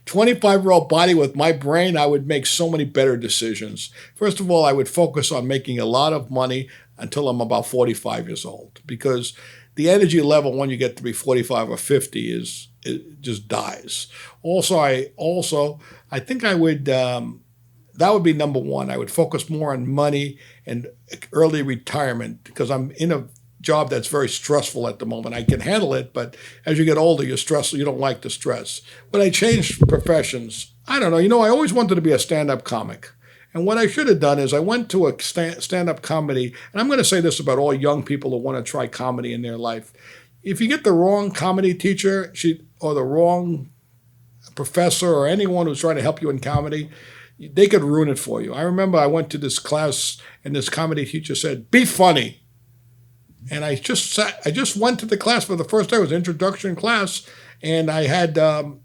25-year-old body with my brain, I would make so many better decisions. First of all, I would focus on making a lot of money until I'm about 45 years old, because the energy level when you get to be 45 or 50 is it just dies. I think I would that would be number one. I would focus more on money and early retirement, because I'm in a job that's very stressful at the moment. I can handle it, but as you get older, you're stressed. You don't like the stress. When I changed professions, I don't know. I always wanted to be a stand-up comic. And what I should have done is I went to a stand-up comedy, and I'm going to say this about all young people who want to try comedy in their life. If you get the wrong comedy teacher or the wrong professor or anyone who's trying to help you in comedy, they could ruin it for you. I remember I went to this class, and this comedy teacher said, "Be funny." And I just went to the class for the first day. It was an introduction class, and I had a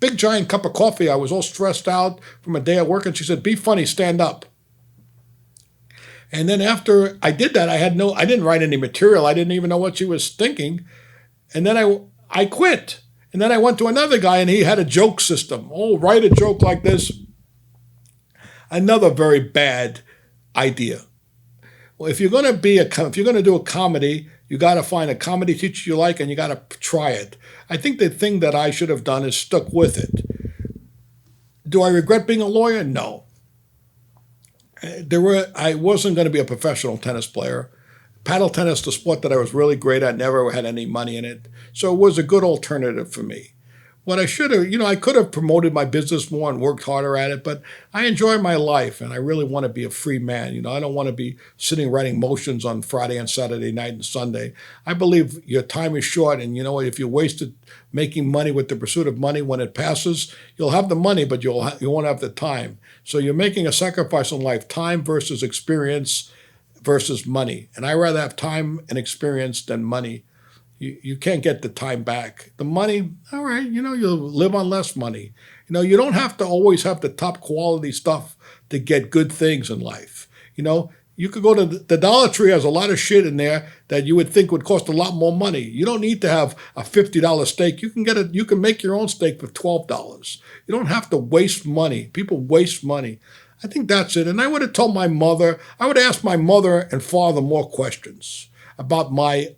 big giant cup of coffee. I was all stressed out from a day at work, and she said, "Be funny, stand up." And then after I did that, I didn't write any material. I didn't even know what she was thinking. And then I quit. And then I went to another guy, and he had a joke system. Oh, write a joke like this. Another very bad idea. Well, if you're going to do a comedy, you got to find a comedy teacher you like, and you got to try it. I think the thing that I should have done is stuck with it. Do I regret being a lawyer? No. I wasn't going to be a professional tennis player. Paddle tennis, the sport that I was really great at, never had any money in it. So it was a good alternative for me. What I should have, I could have promoted my business more and worked harder at it, but I enjoy my life, and I really want to be a free man. I don't want to be sitting writing motions on Friday and Saturday night and Sunday. I believe your time is short, and if you wasted making money with the pursuit of money, when it passes, you'll have the money, but you won't have the time. So you're making a sacrifice in life, time versus experience versus money. And I rather have time and experience than money. You can't get the time back. The money, all right, you'll live on less money. You don't have to always have the top quality stuff to get good things in life. You could go to the Dollar Tree, has a lot of shit in there that you would think would cost a lot more money. You don't need to have a $50 steak. You can make your own steak for $12. You don't have to waste money. People waste money. I think that's it. And I would have told I would ask my mother and father more questions about my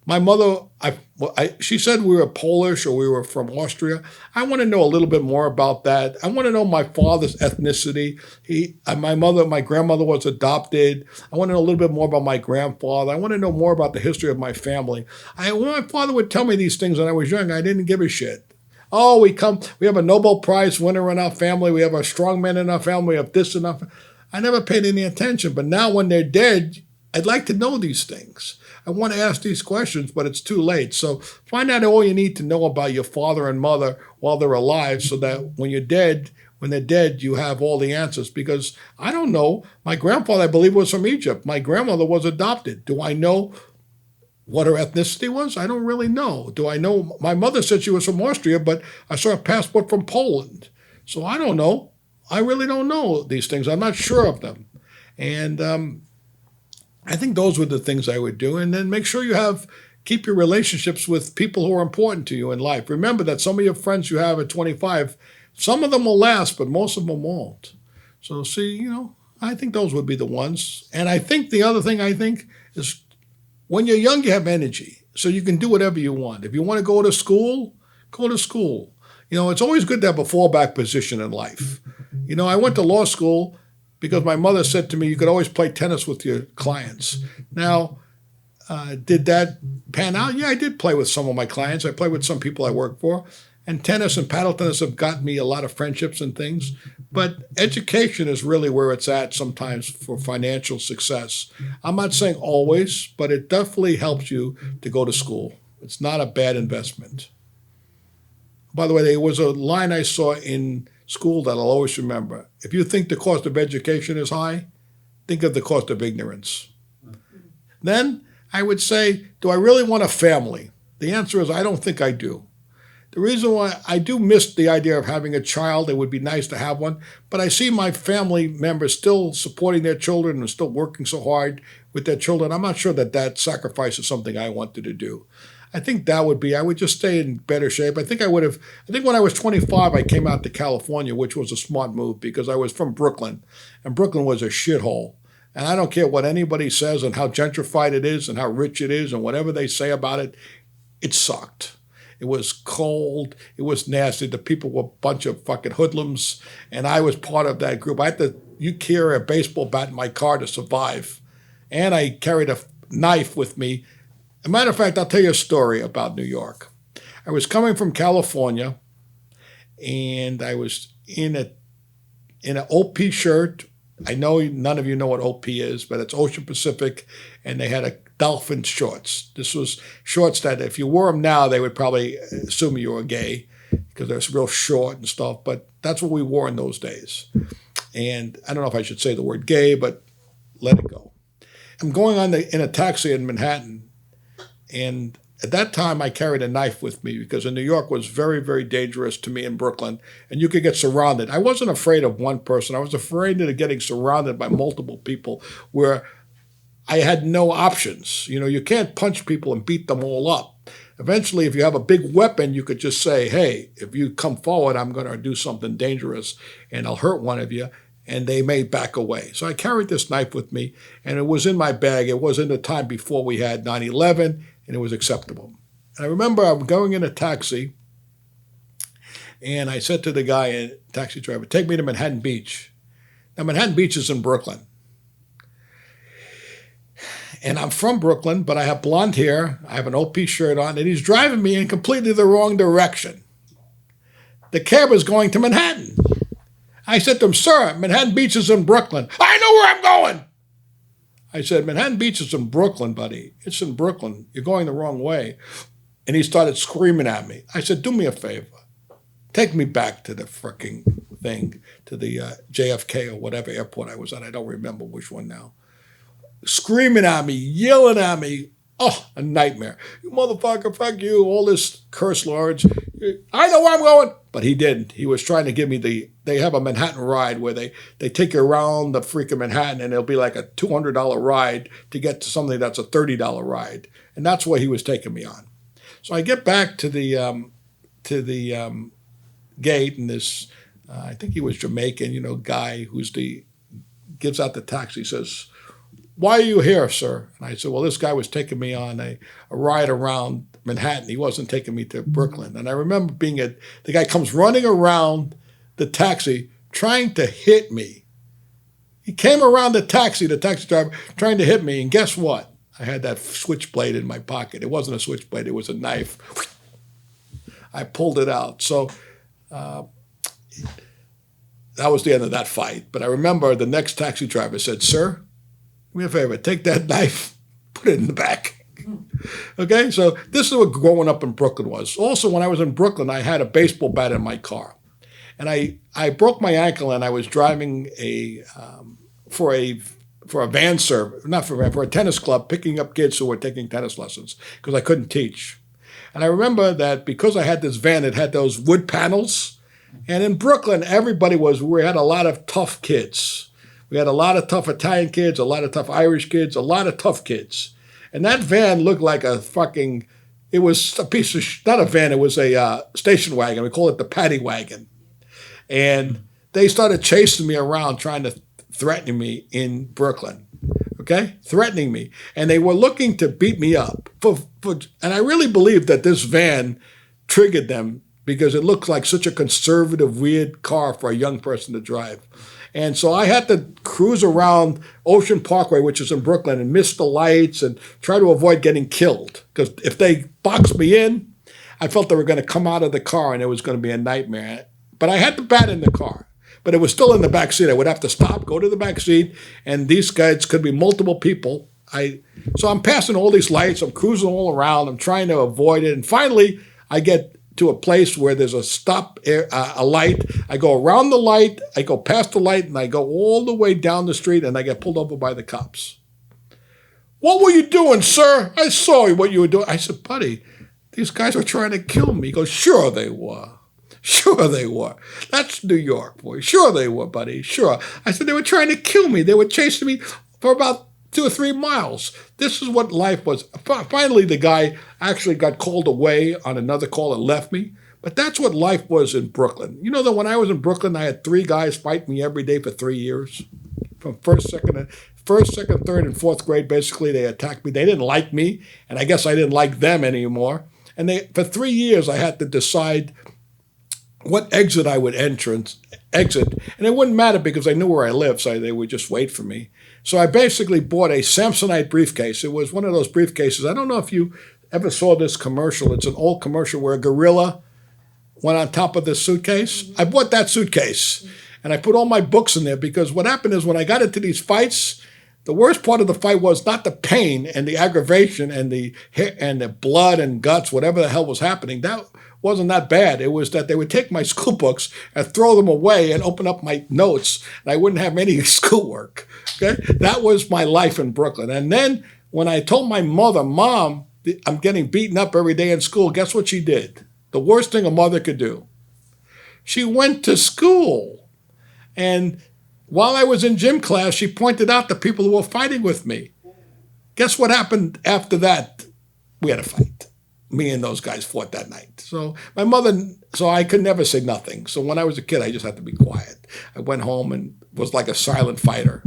mother. She said we were Polish or we were from Austria. I want to know a little bit more about that. I want to know my father's ethnicity. My grandmother was adopted. I want to know a little bit more about my grandfather. I want to know more about the history of my family. When my father would tell me these things when I was young, I didn't give a shit. Oh, we have a Nobel Prize winner in our family. We have a strong man in our family. We have this and that. I never paid any attention. But now when they're dead, I'd like to know these things. I want to ask these questions, but it's too late. So find out all you need to know about your father and mother while they're alive, so that when they're dead, you have all the answers. Because I don't know. My grandfather, I believe, was from Egypt. My grandmother was adopted. Do I know what her ethnicity was? I don't really know. Do I know? My mother said she was from Austria, but I saw a passport from Poland. So I don't know. I really don't know these things. I'm not sure of them. And I think those were the things I would do. And then make sure keep your relationships with people who are important to you in life. Remember that some of your friends you have at 25, some of them will last, but most of them won't. So I think those would be the ones. And I think the other thing is when you're young, you have energy. So you can do whatever you want. If you want to go to school, go to school. It's always good to have a fallback position in life. I went to law school because my mother said to me, you could always play tennis with your clients. Now, did that pan out? Yeah, I did play with some of my clients. I played with some people I work for. And tennis and paddle tennis have gotten me a lot of friendships and things. But education is really where it's at sometimes for financial success. I'm not saying always, but it definitely helps you to go to school. It's not a bad investment. By the way, there was a line I saw in school that I'll always remember. If you think the cost of education is high, think of the cost of ignorance. Then I would say, do I really want a family? The answer is I don't think I do. The reason why I do miss the idea of having a child, it would be nice to have one, but I see my family members still supporting their children and still working so hard with their children. I'm not sure that sacrifice is something I wanted to do. I think that would be, I would just stay in better shape. I think when I was 25, I came out to California, which was a smart move because I was from Brooklyn, and Brooklyn was a shithole. And I don't care what anybody says and how gentrified it is and how rich it is and whatever they say about it, it sucked. It was cold. It was nasty. The people were a bunch of fucking hoodlums, and I was part of that group. I had to carry a baseball bat in my car to survive, and I carried a knife with me. As a matter of fact, I'll tell you a story about New York. I was coming from California, and I was in an OP shirt. I know none of you know what OP is, but it's Ocean Pacific, and they had a dolphin shorts. This was shorts that if you wore them now, they would probably assume you were gay because they're real short and stuff, but that's what we wore in those days. And I don't know if I should say the word gay, but let it go. I'm going in a taxi in Manhattan, and at that time I carried a knife with me because in New York was very, very dangerous to me in Brooklyn, and you could get surrounded. I wasn't afraid of one person. I was afraid of getting surrounded by multiple people where I had no options. You know, you can't punch people and beat them all up. Eventually, if you have a big weapon, you could just say, hey, if you come forward, I'm going to do something dangerous and I'll hurt one of you, and they may back away. So I carried this knife with me, and it was in my bag. It was in the time before we had 9/11, and it was acceptable. And I remember I'm going in a taxi, and I said to the guy, taxi driver, take me to Manhattan Beach. Now, Manhattan Beach is in Brooklyn. And I'm from Brooklyn, but I have blonde hair, I have an OP shirt on, and he's driving me in completely the wrong direction. The cab is going to Manhattan. I said to him, sir, Manhattan Beach is in Brooklyn. I know where I'm going. I said, Manhattan Beach is in Brooklyn, buddy. It's in Brooklyn. You're going the wrong way. And he started screaming at me. I said, do me a favor. Take me back to the fricking thing, to the JFK or whatever airport I was at. I don't remember which one now. Screaming at me, yelling at me. Oh, a nightmare. You motherfucker, fuck you, all this curse words. I know where I'm going. But he didn't. He was trying to give me they have a Manhattan ride where they take you around the freaking Manhattan, and it'll be like a $200 ride to get to something that's a $30 ride. And that's what he was taking me on. So I get back to the gate, and this, I think he was Jamaican, guy gives out the taxi, says, why are you here, sir? And I said, well, this guy was taking me on a ride around Manhattan. He wasn't taking me to Brooklyn. And I remember the guy comes running around the taxi trying to hit me. He came around the taxi driver, trying to hit me. And guess what? I had that switchblade in my pocket. It wasn't a switchblade. It was a knife. I pulled it out. So that was the end of that fight. But I remember the next taxi driver said, sir, do me a favor, take that knife, put it in the back. Okay, so this is what growing up in Brooklyn was. Also, when I was in Brooklyn, I had a baseball bat in my car. And I broke my ankle, and I was driving for a van service, for a tennis club, picking up kids who were taking tennis lessons because I couldn't teach. And I remember that because I had this van, it had those wood panels. And in Brooklyn, we had a lot of tough kids. We had a lot of tough Italian kids, a lot of tough Irish kids, a lot of tough kids. And that van looked like it was a piece of, not a van, it was a station wagon. We call it the paddy wagon. And they started chasing me around, trying to threaten me in Brooklyn. Okay? Threatening me. And they were looking to beat me up. And I really believe that this van triggered them because it looked like such a conservative, weird car for a young person to drive. And so I had to cruise around Ocean Parkway, which is in Brooklyn, and miss the lights and try to avoid getting killed. Because if they boxed me in, I felt they were going to come out of the car and it was going to be a nightmare. But I had the bat in the car. But it was still in the back seat. I would have to stop, go to the back seat, and these guys could be multiple people. So I'm passing all these lights. I'm cruising all around. I'm trying to avoid it. And finally, I get to a place where there's a light. I go around the light, I go past the light, and I go all the way down the street, and I get pulled over by the cops. What were you doing, sir? I saw what you were doing. I said, buddy, these guys are trying to kill me. He goes, sure they were. Sure they were. That's New York, boy. Sure they were, buddy. Sure. I said, they were trying to kill me. They were chasing me for about 2 or 3 miles. This is what life was. Finally, the guy actually got called away on another call and left me. But that's what life was in Brooklyn. You know that when I was in Brooklyn, I had 3 guys fight me every day for 3 years. From first, second, third, and fourth grade, basically, they attacked me. They didn't like me, and I guess I didn't like them anymore. And for 3 years, I had to decide what exit I would exit. And it wouldn't matter because I knew where I lived, so they would just wait for me. So I basically bought a Samsonite briefcase. It was one of those briefcases. I don't know if you ever saw this commercial. It's an old commercial where a gorilla went on top of this suitcase. I bought that suitcase, and I put all my books in there because what happened is when I got into these fights, the worst part of the fight was not the pain and the aggravation and the blood and guts, whatever the hell was happening. That wasn't that bad. It was that they would take my school books and throw them away and open up my notes, and I wouldn't have any schoolwork. Okay, that was my life in Brooklyn. And then when I told my mother, Mom, I'm getting beaten up every day in school, guess what she did? The worst thing a mother could do. She went to school. And while I was in gym class, she pointed out the people who were fighting with me. Guess what happened after that? We had a fight. Me and those guys fought that night. So I could never say nothing. So when I was a kid, I just had to be quiet. I went home and was like a silent fighter.